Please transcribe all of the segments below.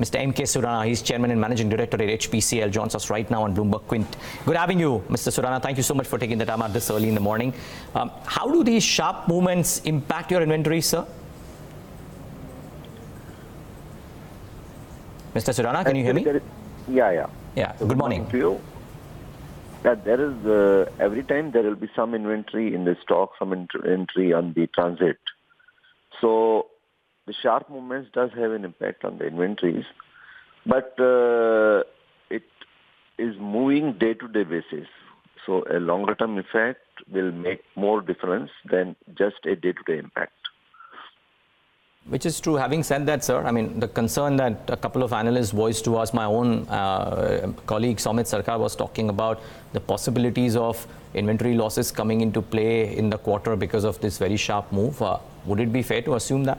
Mr. M.K. Surana, he's Chairman and Managing Director at HPCL, joins us right now on Bloomberg Quint. Good having you, Mr. Surana. Thank you so much for taking the time out this early in the morning. How do these sharp movements impact your inventory, sir? Mr. Surana, can you hear me? Yeah. Yeah, good morning. To you. That there is, every time there will be some inventory in the stock, some inventory on the transit. So the sharp movements does have an impact on the inventories, but it is moving day-to-day basis. So a longer-term effect will make more difference than just a day-to-day impact. Which is true. Having said that, sir, I mean, the concern that a couple of analysts voiced to us, my own colleague Somit Sarkar was talking about the possibilities of inventory losses coming into play in the quarter because of this very sharp move. Would it be fair to assume that?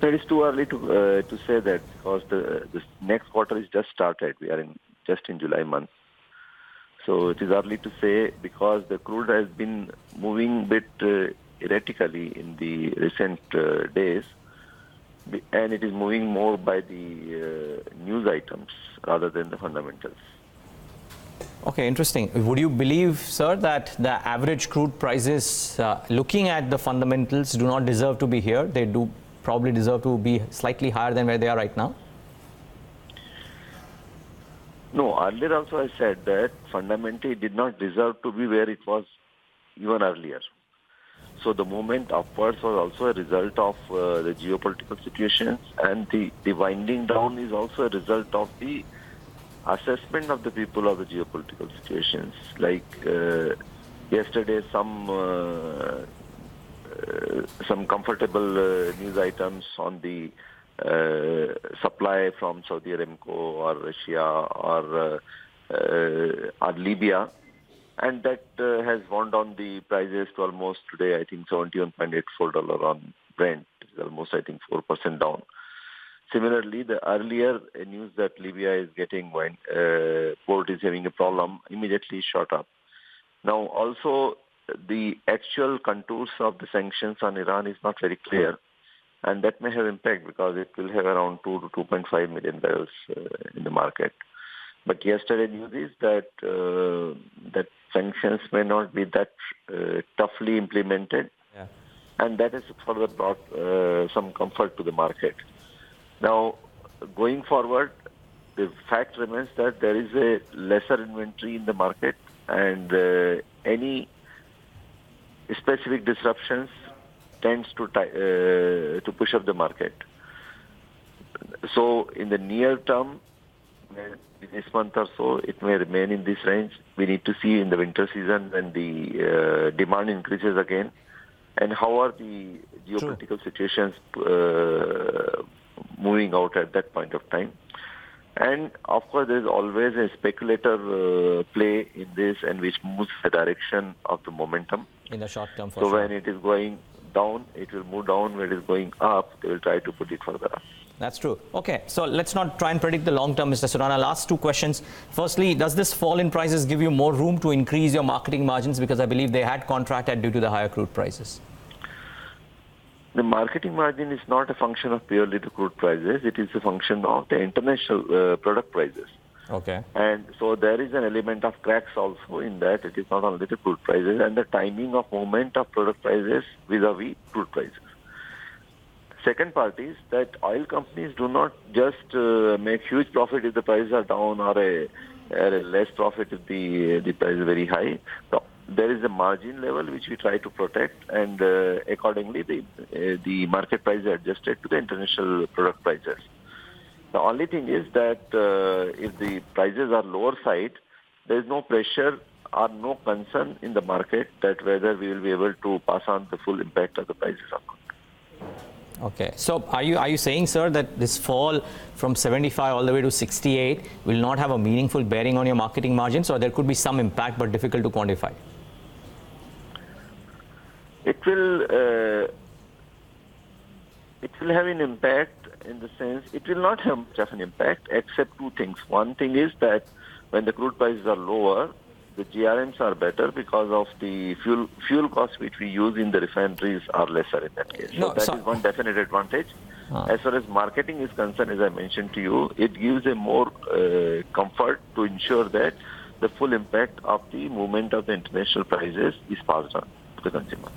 It is too early to say that, because the next quarter is just started. We are just in July month. So it is early to say, because the crude has been moving a bit erratically in the recent days, and it is moving more by the news items rather than the fundamentals. Okay, interesting. Would you believe, sir, that the average crude prices, looking at the fundamentals, do not deserve to be here? They do probably deserve to be slightly higher than where they are right now? No, earlier also I said that fundamentally it did not deserve to be where it was even earlier. So the movement upwards was also a result of the geopolitical situations, and the winding down is also a result of the assessment of the people of the geopolitical situations. Like yesterday, some comfortable news items on the supply from Saudi Aramco or Russia or Libya. And that has gone down the prices to almost today, I think, $71.84 on Brent. It's almost, I think, 4% down. Similarly, the earlier news that Libya is getting port is having a problem immediately shot up. Now, also, the actual contours of the sanctions on Iran is not very clear. And that may have impact, because it will have around 2 to 2.5 million barrels in the market. But yesterday news is that that sanctions may not be that toughly implemented, and that has further brought some comfort to the market. Now, going forward, the fact remains that there is a lesser inventory in the market, and any specific disruptions tends to push up the market. So, in the near term, this month or so, it may remain in this range. We need to see in the winter season when the demand increases again, and how are the geopolitical situations moving out at that point of time. And of course, there is always a speculator play in this, and which moves the direction of the momentum. In the short term, so when it is going down, it will move down. When it is going up, they will try to put it further up. That's true. Okay, so let's not try and predict the long term, Mr. Surana. Last two questions. Firstly, does this fall in prices give you more room to increase your marketing margins? Because I believe they had contracted due to the higher crude prices. The marketing margin is not a function of purely the crude prices. It is a function of the international product prices. Okay. And so there is an element of cracks also in that. It is not only the crude prices and the timing of movement of product prices vis-a-vis crude prices. Second part is that oil companies do not just make huge profit if the prices are down, or a less profit if the price is very high. So there is a margin level which we try to protect, and accordingly the market price is adjusted to the international product prices. The only thing is that if the prices are lower side, there is no pressure or no concern in the market that whether we will be able to pass on the full impact of the prices or not. Okay, so are you saying, sir, that this fall from 75 all the way to 68 will not have a meaningful bearing on your marketing margins, or there could be some impact but difficult to quantify? It will have an impact in the sense, it will not have much of an impact except two things. One thing is that when the crude prices are lower, the GRMs are better because of the fuel costs which we use in the refineries are lesser in that case. So that is one definite advantage. As far as marketing is concerned, as I mentioned to you, it gives a more comfort to ensure that the full impact of the movement of the international prices is passed on to the consumer.